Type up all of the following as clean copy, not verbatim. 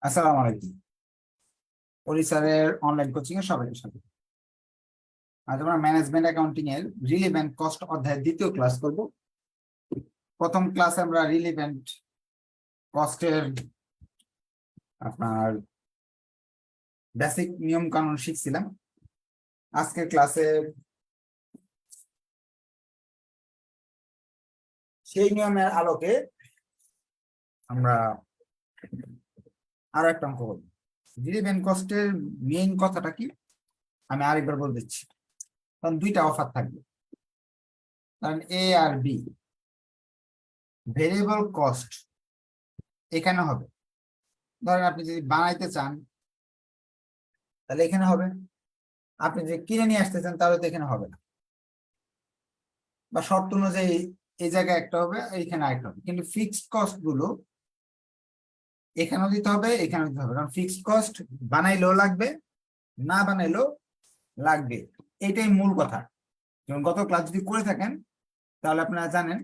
আসসালামু আলাইকুম। পরিসরের অনলাইন কোচিং এ সবাইকে স্বাগত। আজ আমরা ম্যানেজমেন্ট অ্যাকাউন্টিং এর রিলেভেন্ট কস্ট অধ্যায়ের দ্বিতীয় ক্লাস করব। প্রথম ক্লাসে আমরা রিলেভেন্ট কস্টের আপনার বেসিক নিয়ম কানুন শিখছিলাম। আজকের ক্লাসে সেই নিয়মের আলোকে আমরা আরো একটা অঙ্ক করব। রিলেভেন্ট কস্টের মেইন কথাটা কি আমি আরেকবার বলে দিচ্ছি। কারণ দুইটা অফার থাকবে, কারণ এ আর বি ভেরিয়েবল কস্ট এখানে হবে। ধরেন আপনি যদি বানাইতে চান তাহলে এখানে হবে, আপনি যে কিনে নিয়ে আসতে চান তাহলে তো এখানে হবে না, বা শর্ত অনুযায়ী এই জায়গায় একটা হবে এইখানে আরেকটা হবে। কিন্তু ফিক্সড কস্ট গুলো এখানেও দিতে হবে এখানেও দিতে হবে, কারণ ফিক্সড কস্ট বানাইলেও লাগবে, না বানাইলেও লাগবে। এটাই মূল কথা। যেমন গত ক্লাস যদি করে থাকেন তাহলে আপনারা জানেন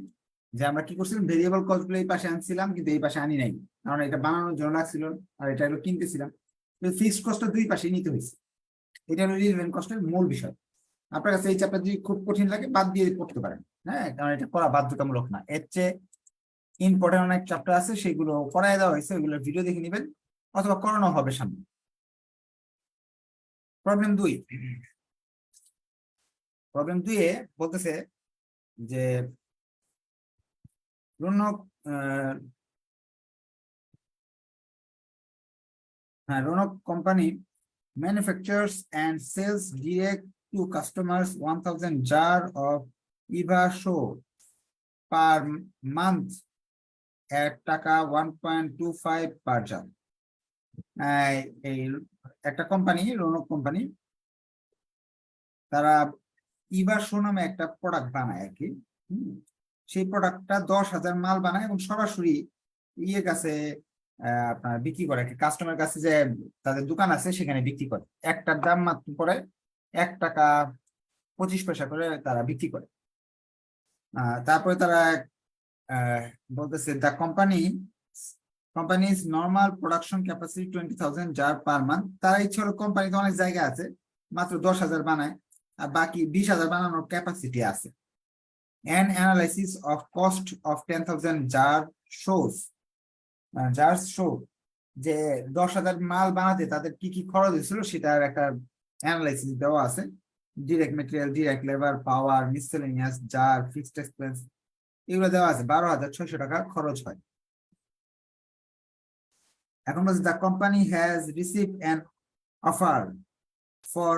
যে আমরা কি করছিলাম, ভেরিয়েবল কস্ট গুলো এই পাশে আনছিলাম কিন্তু এই পাশে আনি নাই, কারণ এটা বানানোর জন্য লাগছিল আর এটা হলো কিনতেছিলাম। ফিক্সড কস্ট দুই পাশে নিতে হয়েছে। এটা হলো রিলেভেন্ট কস্টের মূল বিষয়। আপনার কাছে এই চ্যাপ্টার যদি খুব কঠিন লাগে বাদ দিয়ে পড়তে পারেন, হ্যাঁ, কারণ এটা করা বাধ্যতামূলক না। এর চেয়ে ইম্পর্টেন্ট অনেক চ্যাপ্টার আছে, সেগুলো করাই দেওয়া হয়েছে, ওইগুলোর ভিডিও দেখে নেবেন অথবা করানো হবে সামনে। প্রবলেম 2, প্রবলেম 2 বলতেছে যে Raunak Raunak company manufactures and sells direct to customers 1000 jar of ইভা শো পার মান্থ এট টাকা 1.25 পার jar। এই একটা কোম্পানি, রৌনক কোম্পানি, তারা ইভা শো নামে একটা প্রোডাক্ট বানায় আর কি। সেই প্রোডাক্টটা 10,000 মাল বানায় এবং সরাসরি ইয়ের কাছে আপনার বিক্রি করে, কাস্টমার কাছে যে তাদের দোকান আছে সেখানে বিক্রি করে। একটার দাম মাত্র পড়ে 1 টাকা 25 পয়সা করে তারা বিক্রি করে। তারপরে তারা বলতেছে the companies normal production capacity 20,000 jar per month. তারা ইচ্ছে হলো, কোম্পানিতে অনেক জায়গা আছে, মাত্র 10,000 বানায় আর বাকি 20,000 বানানোর ক্যাপাসিটি আছে। An analysis of cost of 10,000 jars show যে 10,000 মাল বানাতে তাদের কি কি খরচ হয়েছিল সেটার একটা অ্যানালাইসিস দেওয়া আছে। ডিরেক্ট মেটেরিয়াল, ডিরেক্ট লেবার, পাওয়ার, মিসেলেনিয়াস, জার, ফিক্সড এক্সপেন্স, এগুলো দেওয়া আছে। 12,600 টাকা খরচ হয়। এখন বলছে the company has receive an offer for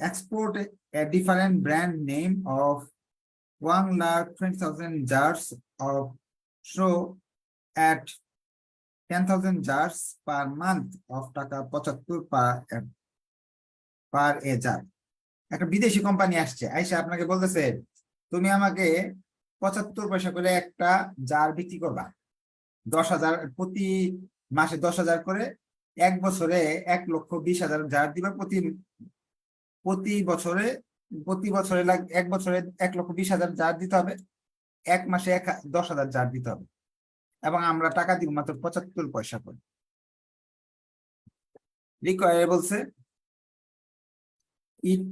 export a different brand name of 1,20,000 jars of show at 10,000 jars per month of টাকা 75 পার এ jar। একটা বিদেশি কোম্পানি আসছে, আইসা আপনাকে বলতেছে তুমি আমাকে 75 পয়সা করে একটা জার বিক্রি করবা, 10,000 প্রতি মাসে 10,000 করে, এক বছরে 1,20,000 জার দিবা। প্রতি প্রতি বছরে প্রতি বছরে 1 বছরে 1,20,000 জার দিতে হবে, এক মাসে 10,000 জার দিতে হবে, এবং আমরা টাকা দিব মাত্র 75 পয়সা করে। রিকোয়ার বলছে it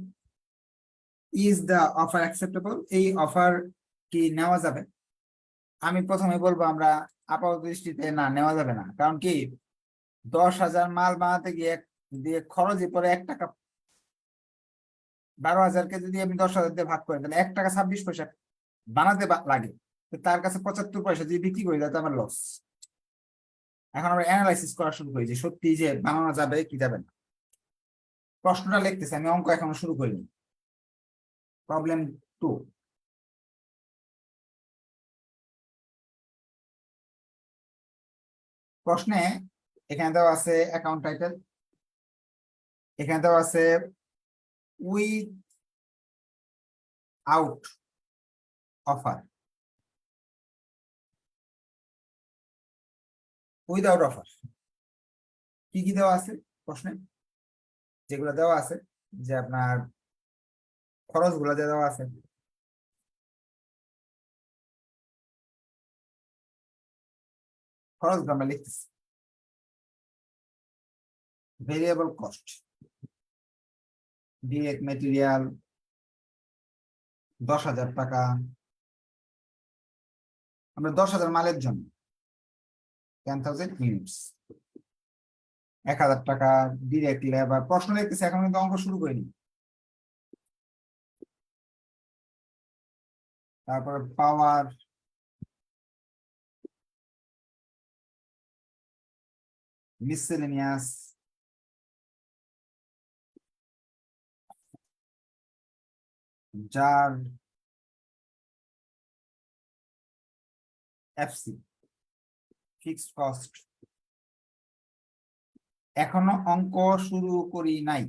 is the offer acceptable, এই অফার কি নেওয়া যাবে? আমি প্রথমে বলবো আমরা আপাত দৃষ্টিতে না, নেওয়া যাবে না। কারণ কি, 10,000 মাল বানাতে গিয়ে দিয়ে খরচই পরে 1 টাকা। 12,000-কে যদি আমি 10,000 দিয়ে ভাগ করি তাহলে 1 টাকা 26 পয়সা বানাতে লাগে। তো তার কাছে 75 পয়সা যদি বিক্রি করি তাহলে আমার লস। এখন আমরা অ্যানালাইসিস করা শুরু করি যে সত্যি যে বানানো যাবে কি যাবে না। প্রশ্নটা লিখতেছি, আমি অঙ্ক এখনো শুরু করিনি। প্রবলেম 2, প্রশ্নে এখানে দেওয়া আছে অ্যাকাউন্ট টাইটেল, এখানে দেওয়া আছে with out offer, without offer. কি কি দেওয়া আছে প্রশ্নে? যেগুলো দেওয়া আছে যে আপনার খরচ গুলো দেওয়া আছে, খরচ আমরা লিখতেছি। ভেরিয়েবল কস্ট, ডিরেক্ট মেটেরিয়াল 10,000 টাকা, আমরা 10,000 মালের জন্য 10,000 ইউনিটস 1,000 টাকা। ডিরেক্ট লেবার, প্রশ্ন দেখতেছি এখন কিন্তু অঙ্ক শুরু করিনি। তারপরে power, miscellaneous, jar, FC, fixed cost. এখনো অঙ্ক শুরু করি নাই,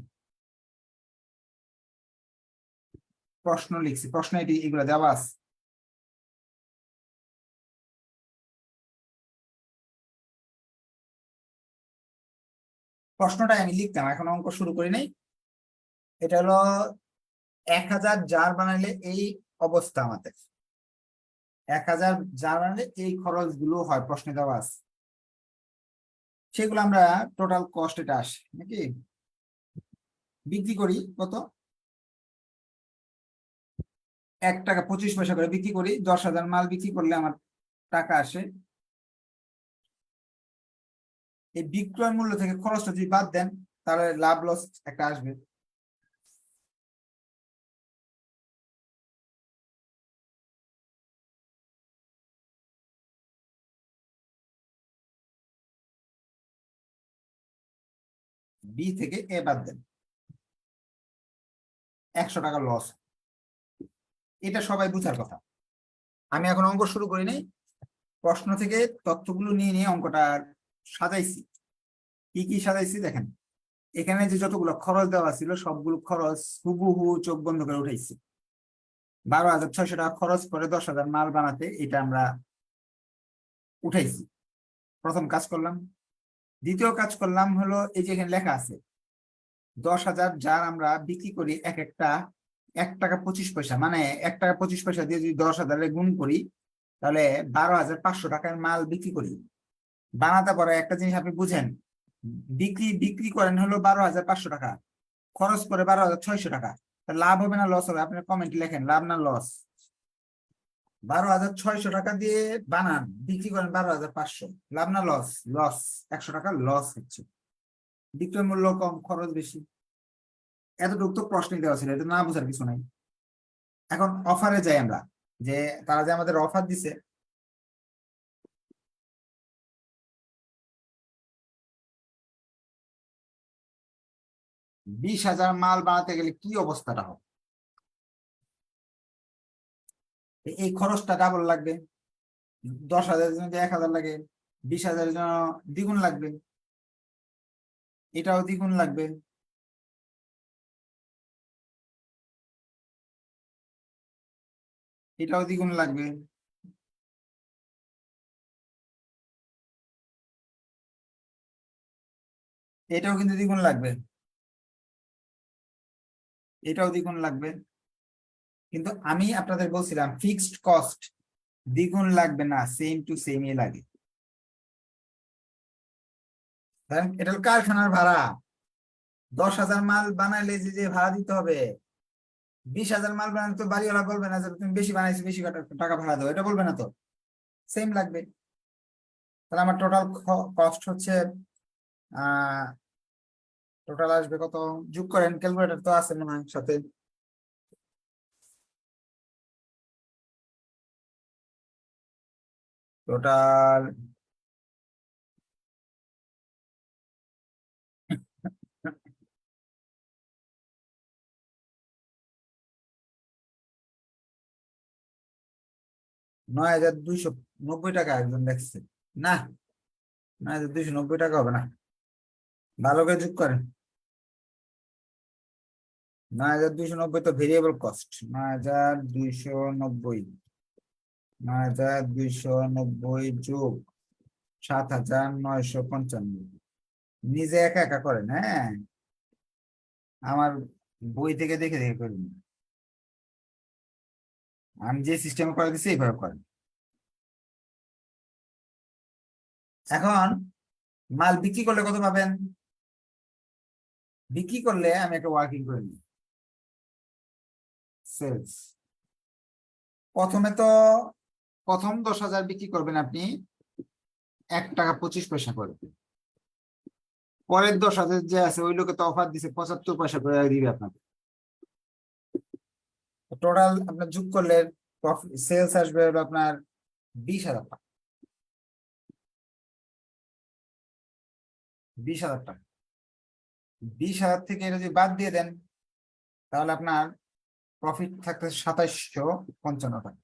প্রশ্ন লিখছি, প্রশ্ন এগুলো দেওয়া আছে। প্রশ্নটা আমি লিখতাম, এখন অঙ্ক শুরু করি নাই। এটা হলো 1,000 জার বানাইলে এই অবস্থা, আমাদের 1,000 জার বানাইলে এই খরচগুলো হয়, প্রশ্নে দেওয়া আছে। সেগুলো আমরা টোটাল কস্ট এটা আসে নাকি, বিক্রি করি কত, 1 টাকা 25 পয়সা করে বিক্রি করি। 10,000 মাল বিক্রি করলে আমার টাকা আসে। এই বিক্রয় মূল্য থেকে খরচটা যদি বাদ দেন তাহলে লাভ লস একটা আসবে। বি থেকে এ বাদ দেন, 100 টাকা লস। এটা সবাই বুঝার কথা। আমি এখন অঙ্ক শুরু করি নাই, প্রশ্ন থেকে তথ্যগুলো নিয়ে নিয়ে অঙ্কটা সাজাইছি। কি কি সাজাইছি দেখেন, এখানে যে যতগুলো খরচ দেওয়া ছিল সবগুলো খরচ হুবহু চোখ বন্ধ করে উঠাইছি। 12,600 টাকা খরচ করে 10,000 মাল বানাতে, এটা আমরা উঠাইছি। প্রথম কাজ করলাম। দ্বিতীয় কাজ করলাম হলো, এই যে এখানে লেখা আছে 10,000 যার আমরা বিক্রি করি এক একটা 1 টাকা 25 পয়সা, মানে 1 টাকা 25 পয়সা দিয়ে যদি 10,000 গুণ করি তাহলে 12,500 টাকার মাল বিক্রি করি। বানাতে পরে একটা জিনিস আপনি বুঝেন, বিক্রি বিক্রি করেন হলো 12,500 টাকা, খরচ করে 12,600 টাকা, লাভ হবে না লস হবে? আপনার কমেন্ট লেখেন, লাভ না লস? 12,600 টাকা দিয়ে বানান, বিক্রি করেন 12,500, লাভ না লস? লস। 100 টাকা লস হচ্ছে। বিক্রয় মূল্য কম, খরচ বেশি। এতটুকু তো প্রশ্নই দেওয়া ছিল, এটা না বোঝার কিছু নাই। এখন অফারে যাই আমরা, যে তারা যে আমাদের অফার দিছে, বিশ হাজার মাল বানাতে গেলে কি অবস্থাটা হবে? এই খরচটা ডাবল লাগবে। 10,000 জন্য 1,000 লাগে, 20,000 জন্য দ্বিগুণ লাগবে, এটাও দ্বিগুণ লাগবে। এটাও দ্বিগুণ লাগবে। এটাও কিন্তু দ্বিগুণ লাগবে। এটাও দ্বিগুণ লাগবে। কিন্তু আমি আপনাদের বলছিলাম ফিক্সড কস্ট দ্বিগুণ লাগবে না, সেম টু সেমই লাগে। এটা হলো কারখানার ভাড়া। 10,000 মাল বানাইলে যে যে ভাড়া দিতে হবে, 20,000 মাল বানালে তো বাড়িওয়ালা বলবে না যে তুমি বেশি বানাইছো, বেশি টাকা ভাড়া দাও, এটা বলবে না তো, সেম লাগবে। তাহলে আমার টোটাল কস্ট হচ্ছে, আহ টোটাল আসবে কত, যোগ করেন, ক্যালকুলেটর তো আছে মনে হয় সাথে। টোটাল 9,290 টাকা একজন দেখছে। না, 9,290 টাকা হবে না, ভালো করে যোগ করেন। 9,290 তো ভেরিয়েবল কস্ট, 9,290, 9,290 যোগ 7,955। নিজে একা একা করেন, হ্যাঁ, আমার বই থেকে দেখে দেখে করেন। আমি যে সিস্টেমে করে দিচ্ছি এইভাবে করেন। এখন মাল বিক্রি করলে কত পাবেন? বিক্রি করলে আমি একটা ওয়ার্কিং করে নিই। সেলস প্রথমে তো প্রথম 10,000 বিক্রি করবেন আপনি 1 টাকা 25 পয়সা করে। পরের 10,000 যে আছে ওই লোকে তো অফার দিছে 75 পয়সা করে দিবে আপনাকে। টোটাল আপনার যোগ করলে সেলস আসবে হলো আপনার 20,000 টাকা। 20,000 টাকা, 20,000 থেকে এটা যদি বাদ দিয়ে দেন তাহলে আপনার প্রফিট থাকতে 2755 টাকা।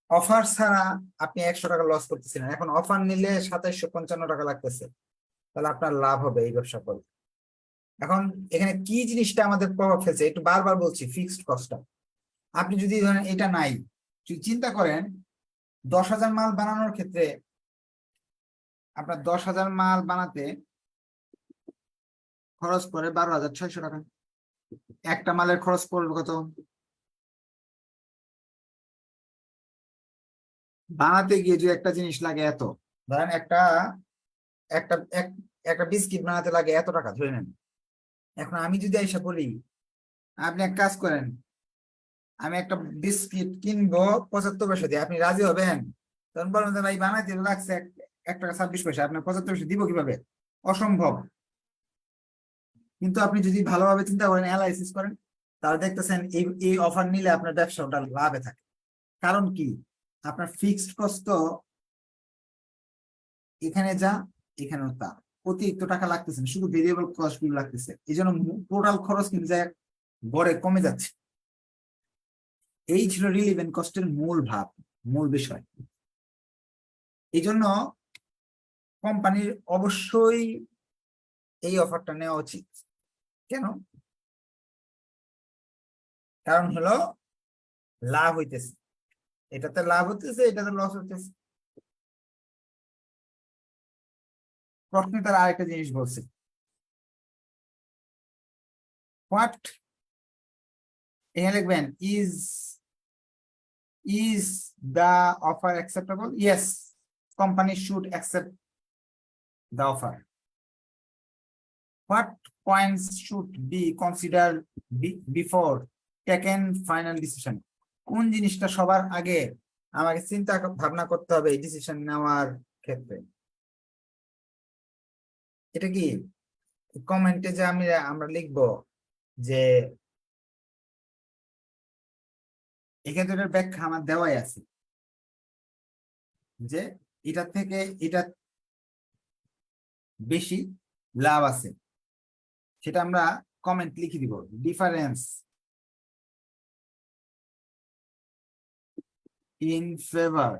অফার ছাড়া আপনি 100 টাকা লস করতেছেন, এখন অফার নিলে 2755 টাকা লাগতেছে, তাহলে আপনার লাভ হবে এই ব্যবসা করে। এখন এখানে কি জিনিসটা আমাদের প্রভাব ফেলছে একটু বারবার বলছি, ফিক্সড কস্টটা। আপনি যদি ধরেন এটা নাই, যদি চিন্তা করেন 10,000 মাল বানানোর ক্ষেত্রে আপনার 10,000 মাল বানাতে খরচ পড়ে 12,600 টাকা। একটা মালের খরচ পড়বে কত? বানাতে গিয়ে যদি একটা জিনিস লাগে এত, ধরেন একটা একটা একটা বিস্কিট বানাতে লাগে এত টাকা ধরে নেন। এখন আমি যদি এসে বলি আপনি এক কাজ করেন, আমি একটা বিস্কিট কিনবো 75 পয়সা দিয়ে, আপনি রাজি হবেন? তখন বলবেন যে ভাই বানাইতে লাগছে 1 টাকা 26 পয়সা, আপনার 75 পয়সা দিব কিভাবে? অসম্ভব। কিন্তু আপনি যদি ভালোভাবে চিন্তা করেন, অ্যানালাইসিস করেন, তাহলে দেখতেছেন এই এই অফার নিলে আপনার ব্যবসা ওটা লাভে থাকে। কারণ কি, আপনার ফিক্সড কস্ট তো এখানে যা এখানেও তা, অতিরিক্ত টাকা লাগতেছে না, শুধু ভেরিয়েবল কস্ট গুলো লাগতেছে, এই জন্য টোটাল খরচ কিন্তু যায় গড়ে কমে যাচ্ছে। এই ছিল রিলিভেন্ট কস্টের মূল ভাব, মূল বিষয়। এই জন্য কোম্পানির অবশ্যই এই অফারটা নেওয়া উচিত। কেন? কারণ হলো লাভ হইতেছে, এটাতে লাভ হইতেছে, এটাতে লস হইতেছে। প্রশ্নে তারা আরেকটা জিনিস বলছে, হোয়াট, এখানে লিখবেন is is the offer acceptable? Yes, company should accept the offer. What points should be consider before taken final decision? কোন জিনিসটা সবার আগে আমাকে চিন্তা ভাবনা করতে হবে এই ডিসিশন নেওয়ার ক্ষেত্রে? এটা কি কমেন্টে যে আমরা লিখবো যে এক্ষেত্রে এটার ব্যাখ্যা আমার দেওয়াই আছে, যে এটা থেকে এটা বেশি লাভ আছে, সেটা আমরা কমেন্ট লিখে দিব। Difference in favour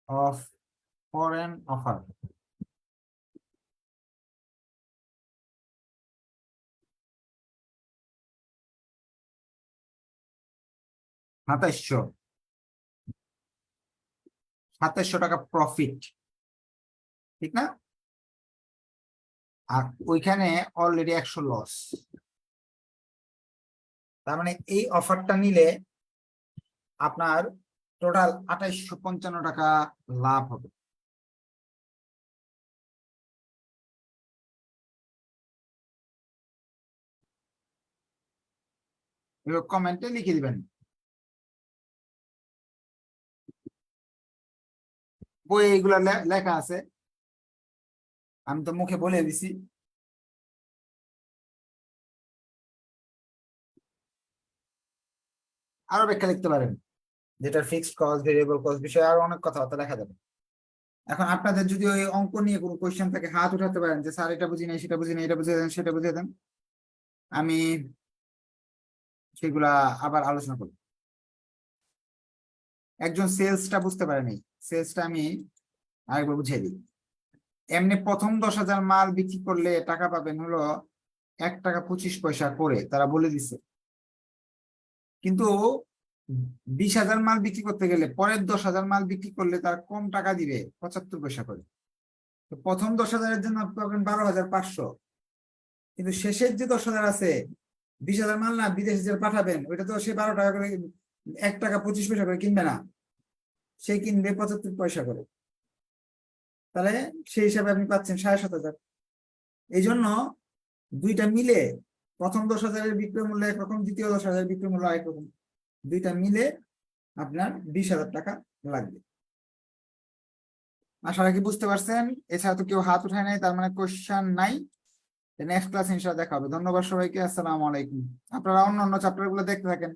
of foreign offer. সাতাইশশো 2700 টাকা প্রফিট, ঠিক না? আর ওইখানে অলরেডি 100 লস। তার মানে এই অফারটা নিলে আপনার টোটাল 2855 টাকা লাভ হবে। কমেন্টে লিখে দিবেন, বই এইগুলা লেখা আছে, আমি তো মুখে বলে দিছি। আরো ব্যাখ্যা লিখতে পারেন, যেটা ফিক্সড কস্ট ভেরিয়েবল কস্ট বিষয়ে আরো অনেক কথাবার্তা লেখা যাবে। এখন আপনাদের যদি ওই অঙ্ক নিয়ে কোনো কোয়েশ্চেন থাকে হাত উঠাতে পারেন, যে স্যার এটা বুঝি নাই, সেটা বুঝি নাই, এটা বুঝিয়ে দেন, সেটা বুঝিয়ে দেন, আমি সেগুলা আবার আলোচনা করব। একজন সেলসটা বুঝতে পারেনি, সেলসটা আমি আরেকবার বুঝিয়ে দিই। এমনি প্রথম 10,000 মাল বিক্রি করলে টাকা পাবেন হলো 1 টাকা 25 পয়সা করে, তারা বলে দিছে। কিন্তু 20,000 মাল বিক্রি করতে গেলে পরের 10,000 মাল বিক্রি করলে তারা কম টাকা দিবে, 75 পয়সা করে। তো প্রথম 10,000-এর জন্য আপনি পাবেন 12,500, কিন্তু শেষের যে 10,000 আছে, 20,000 মাল না বিদেশে যে পাঠাবেন, ওইটা তো সে 12 টাকা করে, 1 টাকা 25 পয়সা করে কিনবে না, সে কিনবে 75 পয়সা করে। তাহলে সেই হিসাবে আপনি পাচ্ছেন 7,500। এই জন্য দুইটা মিলে প্রথম 10,000-এর বিক্রয় মূল্য একরকম, দ্বিতীয় 10,000 বিক্রয় মূল্য একরকম, দুইটা মিলে আপনার 20,000 টাকা লাগবে। আশা রাখি বুঝতে পারছেন। এছাড়া তো কেউ হাত উঠায় নাই, তার মানে কোশ্চেন নাই। নেক্সট ক্লাস ইনশাআল্লাহ দেখা হবে। ধন্যবাদ সবাইকে। আসসালামু আলাইকুম। আপনারা অন্য অন্য চ্যাপ্টার গুলো দেখতে থাকেন।